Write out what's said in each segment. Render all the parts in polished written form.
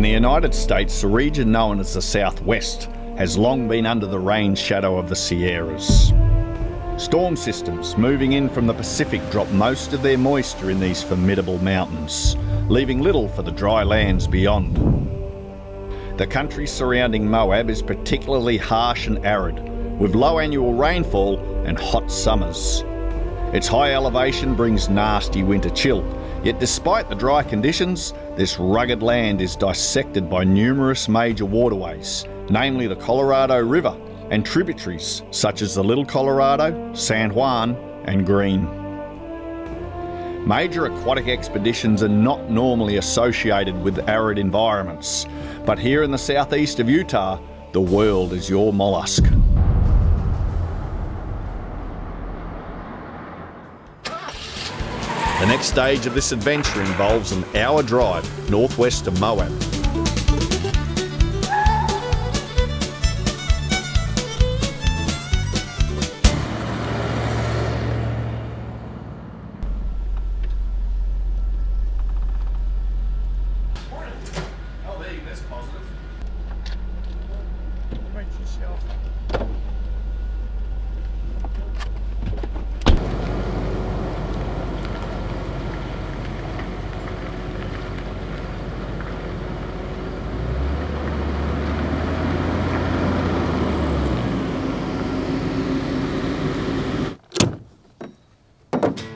In the United States, the region known as the Southwest has long been under the rain shadow of the Sierras. Storm systems moving in from the Pacific drop most of their moisture in these formidable mountains, leaving little for the dry lands beyond. The country surrounding Moab is particularly harsh and arid, with low annual rainfall and hot summers. Its high elevation brings nasty winter chill, yet despite the dry conditions, this rugged land is dissected by numerous major waterways, namely the Colorado River and tributaries such as the Little Colorado, San Juan and Green. Major aquatic expeditions are not normally associated with arid environments, but here in the southeast of Utah, the world is your mollusk. The next stage of this adventure involves an hour drive northwest of Moab.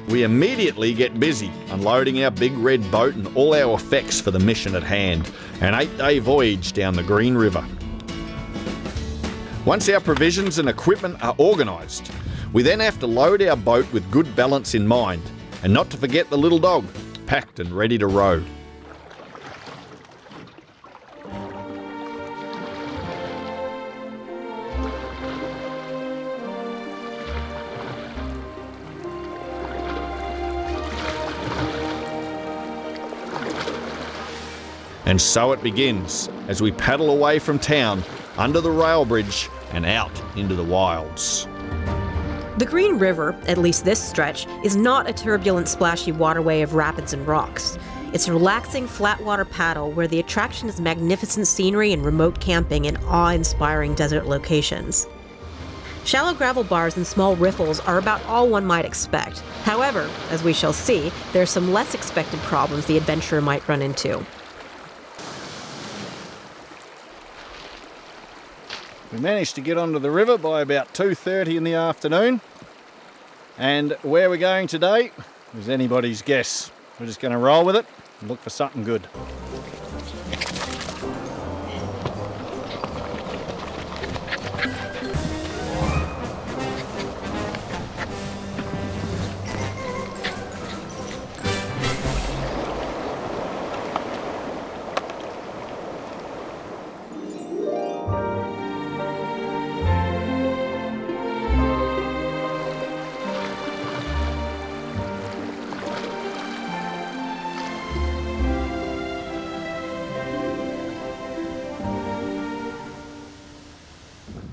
We immediately get busy unloading our big red boat and all our effects for the mission at hand, an 8-day voyage down the Green River. Once our provisions and equipment are organised, we then have to load our boat with good balance in mind, and not to forget the little dog, packed and ready to row. And so it begins, as we paddle away from town, under the rail bridge and out into the wilds. The Green River, at least this stretch, is not a turbulent, splashy waterway of rapids and rocks. It's a relaxing, flat-water paddle where the attraction is magnificent scenery and remote camping in awe-inspiring desert locations. Shallow gravel bars and small riffles are about all one might expect. However, as we shall see, there are some less expected problems the adventurer might run into. We managed to get onto the river by about 2:30 in the afternoon, and where we're going today is anybody's guess. We're just going to roll with it and look for something good.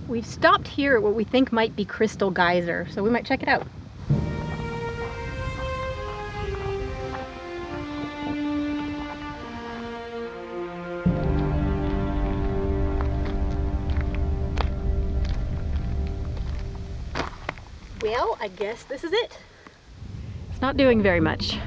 We've stopped here at what we think might be Crystal Geyser, so we might check it out. Well, I guess this is it. It's not doing very much.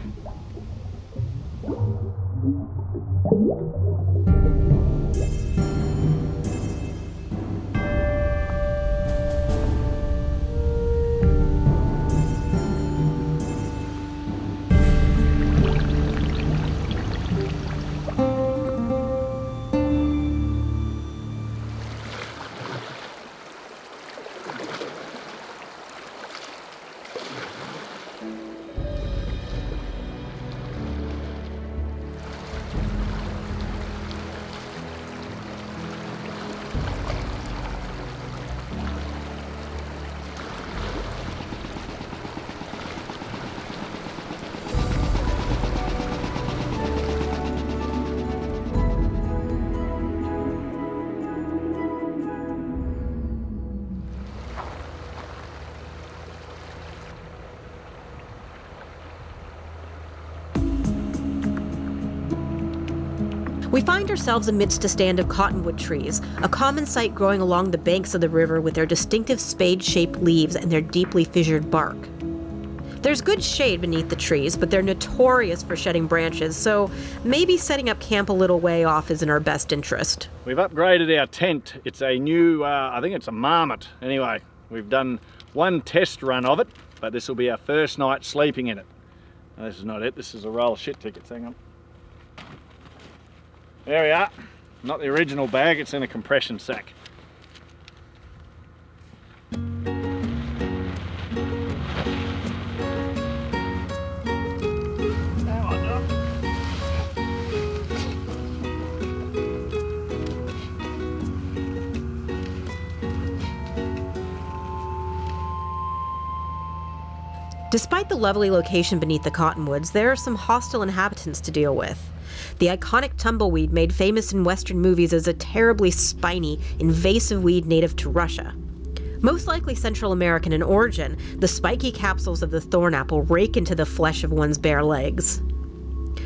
We find ourselves amidst a stand of cottonwood trees, a common sight growing along the banks of the river with their distinctive spade-shaped leaves and their deeply fissured bark. There's good shade beneath the trees, but they're notorious for shedding branches, so maybe setting up camp a little way off is in our best interest. We've upgraded our tent. It's a new, I think it's a marmot. Anyway, we've done one test run of it, but this will be our first night sleeping in it. No, this is not it, this is a roll of shit tickets, hang on. There we are. Not the original bag, it's in a compression sack. Despite the lovely location beneath the cottonwoods, there are some hostile inhabitants to deal with. The iconic tumbleweed, made famous in Western movies as a terribly spiny, invasive weed native to Russia. Most likely Central American in origin, the spiky capsules of the thorn apple rake into the flesh of one's bare legs.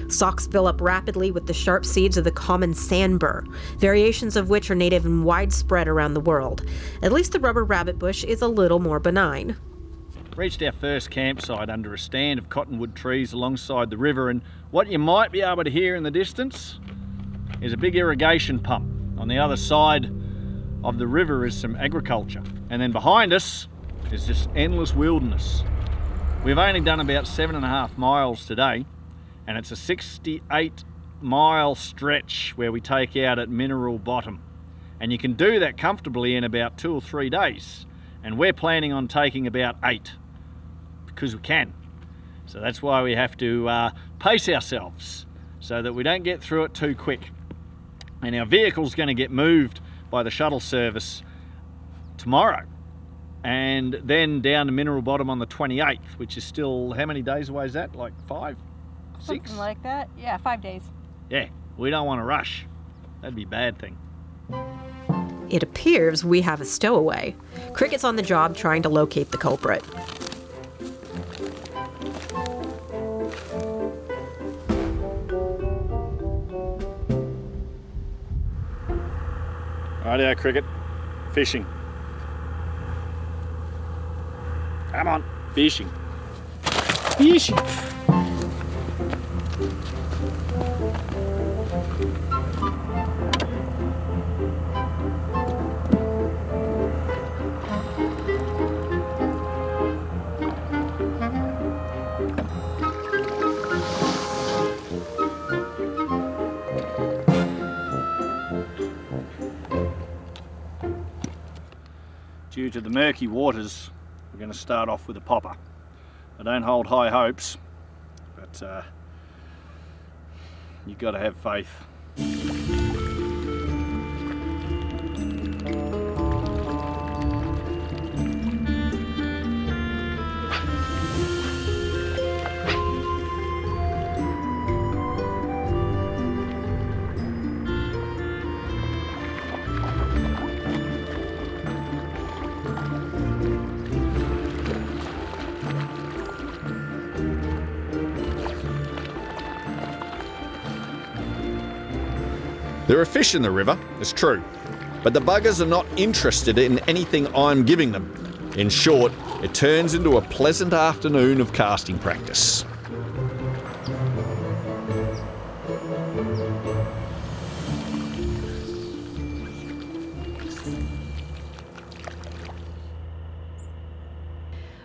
Socks fill up rapidly with the sharp seeds of the common sandbur, variations of which are native and widespread around the world. At least the rubber rabbit bush is a little more benign. Reached our first campsite under a stand of cottonwood trees alongside the river, and what you might be able to hear in the distance is a big irrigation pump. On the other side of the river is some agriculture, and then behind us is just endless wilderness. We've only done about 7.5 miles today, and it's a 68-mile stretch where we take out at Mineral Bottom, and you can do that comfortably in about 2 or 3 days, and we're planning on taking about 8. Because we can. So that's why we have to pace ourselves so that we don't get through it too quick. And our vehicle's going to get moved by the shuttle service tomorrow, and then down to Mineral Bottom on the 28th, which is still, how many days away is that? Like 5? 6? Something like that. Yeah, 5 days. Yeah, we don't want to rush. That'd be a bad thing. It appears we have a stowaway. Krikkit's on the job trying to locate the culprit. Rightio, Krikkit. Fishing. Come on, fishing. Fishing. Due to the murky waters, we're going to start off with a popper. I don't hold high hopes, but you've got to have faith. There are fish in the river, it's true, but the buggers are not interested in anything I'm giving them. In short, it turns into a pleasant afternoon of casting practice.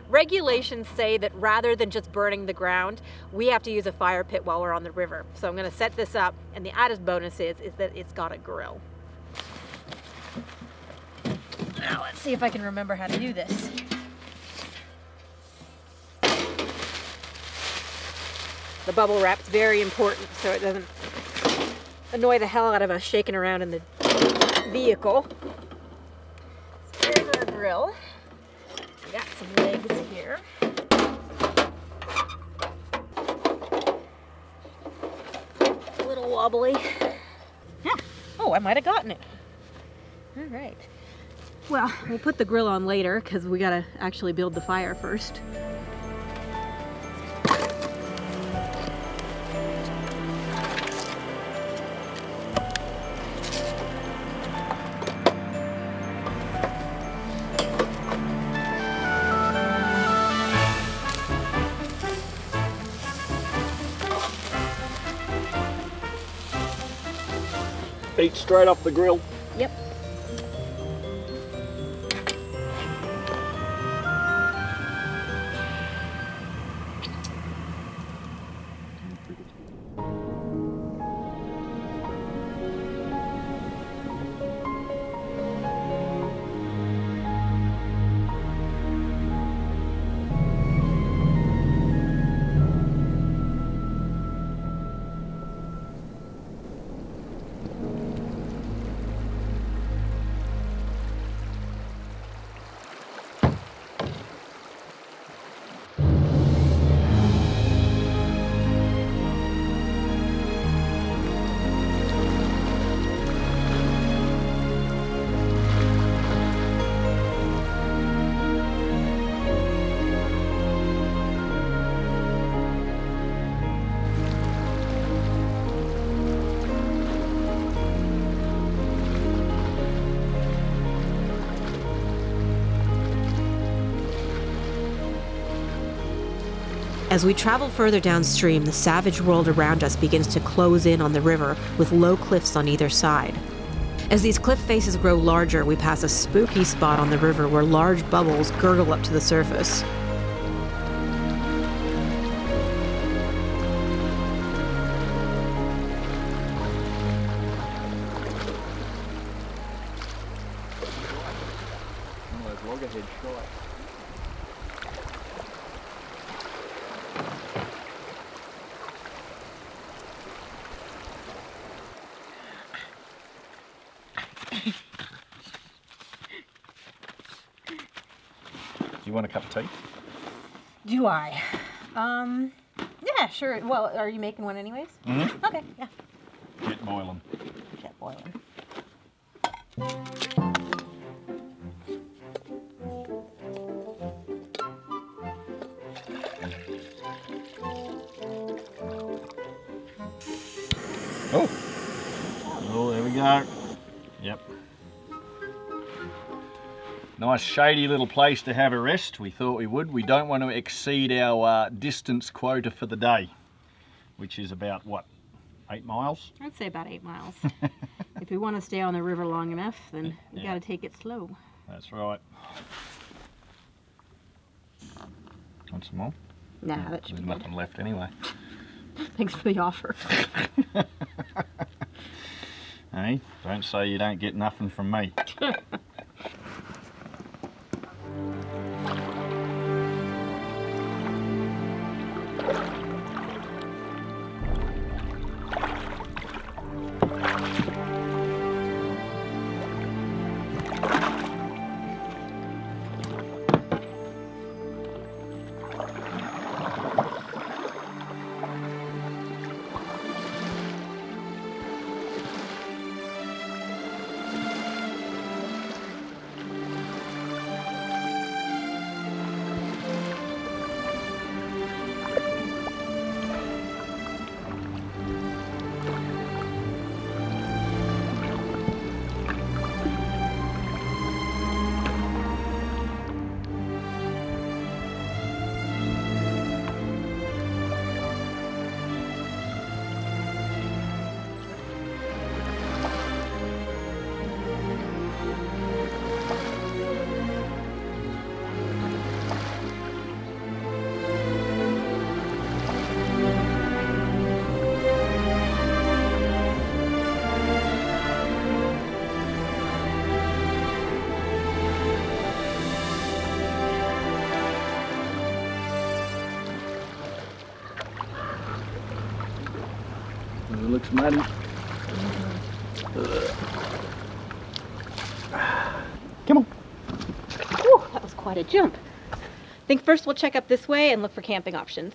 Regulations say that rather than just burning the ground, we have to use a fire pit while we're on the river. So I'm going to set this up, and the added bonus is that it's got a grill. Now let's see if I can remember how to do this. The bubble wrap's very important so it doesn't annoy the hell out of us shaking around in the vehicle. So here's our grill. We got some legs here. A little wobbly. Yeah. Oh, I might have gotten it. All right. Well, we'll put the grill on later because we gotta actually build the fire first. Eat straight off the grill. Yep. As we travel further downstream, the savage world around us begins to close in on the river with low cliffs on either side. As these cliff faces grow larger, we pass a spooky spot on the river where large bubbles gurgle up to the surface. Do you want a cup of tea? Do I? Yeah, sure. Well, are you making one anyways? Mm-hmm. Okay, yeah. Get boiling. Get boiling. Oh, there we go. Yep. Nice shady little place to have a rest. We thought we would. We don't want to exceed our distance quota for the day, which is about, what, 8 miles? I'd say about 8 miles. If we want to stay on the river long enough, then we got to take it slow. That's right. Want some more? Nah, that should There's be good. nothing left anyway. Thanks for the offer. Hey, don't say you don't get nothing from me. It looks muddy. Come on. Whew, that was quite a jump. I think first we'll check up this way and look for camping options.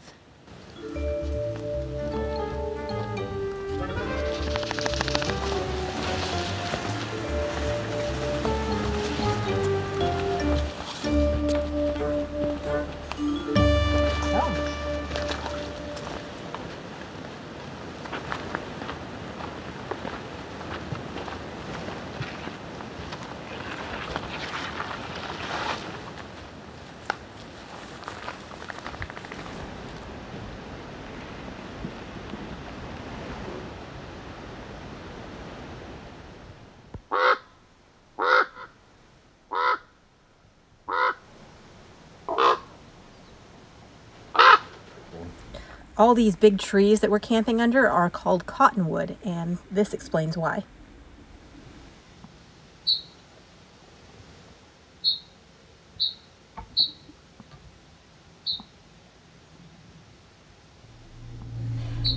All these big trees that we're camping under are called cottonwood, and this explains why.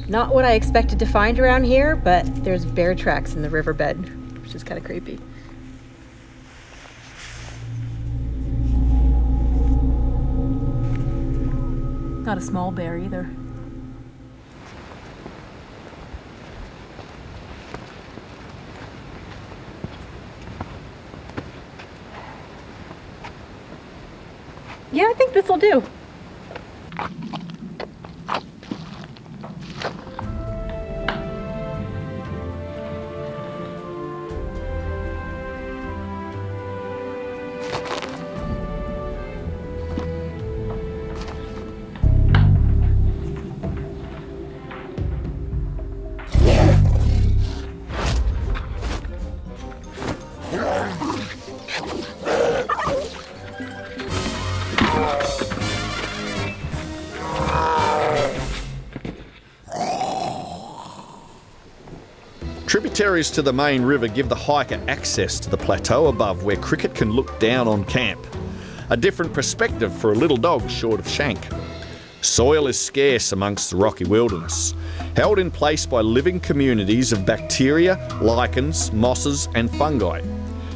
Not what I expected to find around here, but there's bear tracks in the riverbed, which is kind of creepy. Not a small bear either. Yeah, I think this will do. Tributaries to the main river give the hiker access to the plateau above where Krikkit can look down on camp. A different perspective for a little dog short of Shank. Soil is scarce amongst the rocky wilderness, held in place by living communities of bacteria, lichens, mosses and fungi.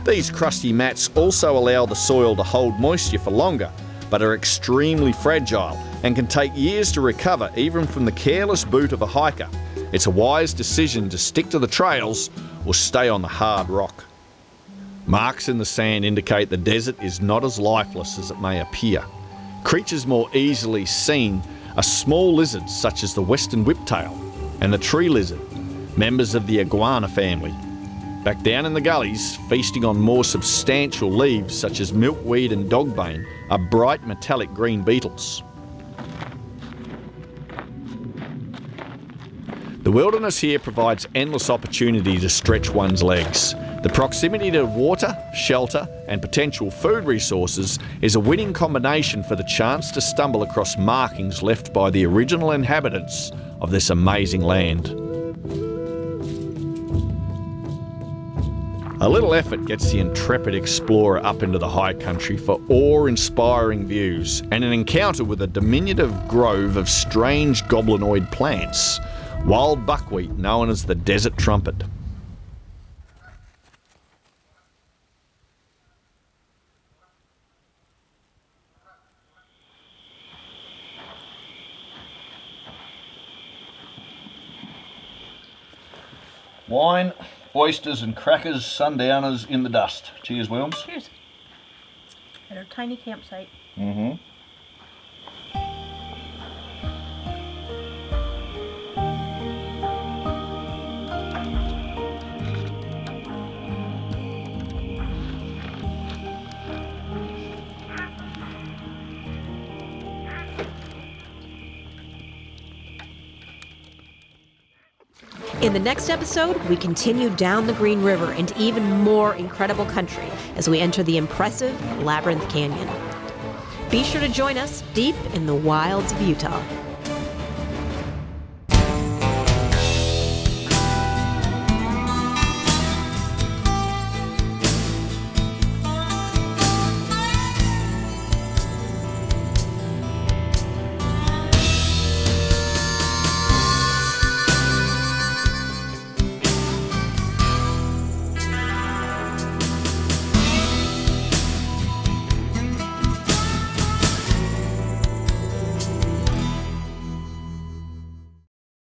These crusty mats also allow the soil to hold moisture for longer, but are extremely fragile and can take years to recover even from the careless boot of a hiker. It's a wise decision to stick to the trails or stay on the hard rock. Marks in the sand indicate the desert is not as lifeless as it may appear. Creatures more easily seen are small lizards such as the western whiptail and the tree lizard, members of the iguana family. Back down in the gullies, feasting on more substantial leaves such as milkweed and dogbane, are bright metallic green beetles. The wilderness here provides endless opportunity to stretch one's legs. The proximity to water, shelter and potential food resources is a winning combination for the chance to stumble across markings left by the original inhabitants of this amazing land. A little effort gets the intrepid explorer up into the high country for awe-inspiring views and an encounter with a diminutive grove of strange goblinoid plants. Wild buckwheat known as the desert trumpet. Wine, oysters and crackers, sundowners in the dust. Cheers, Wilms. Cheers. At our tiny campsite. Mm-hmm. In the next episode, we continue down the Green River into even more incredible country as we enter the impressive Labyrinth Canyon. Be sure to join us deep in the wilds of Utah.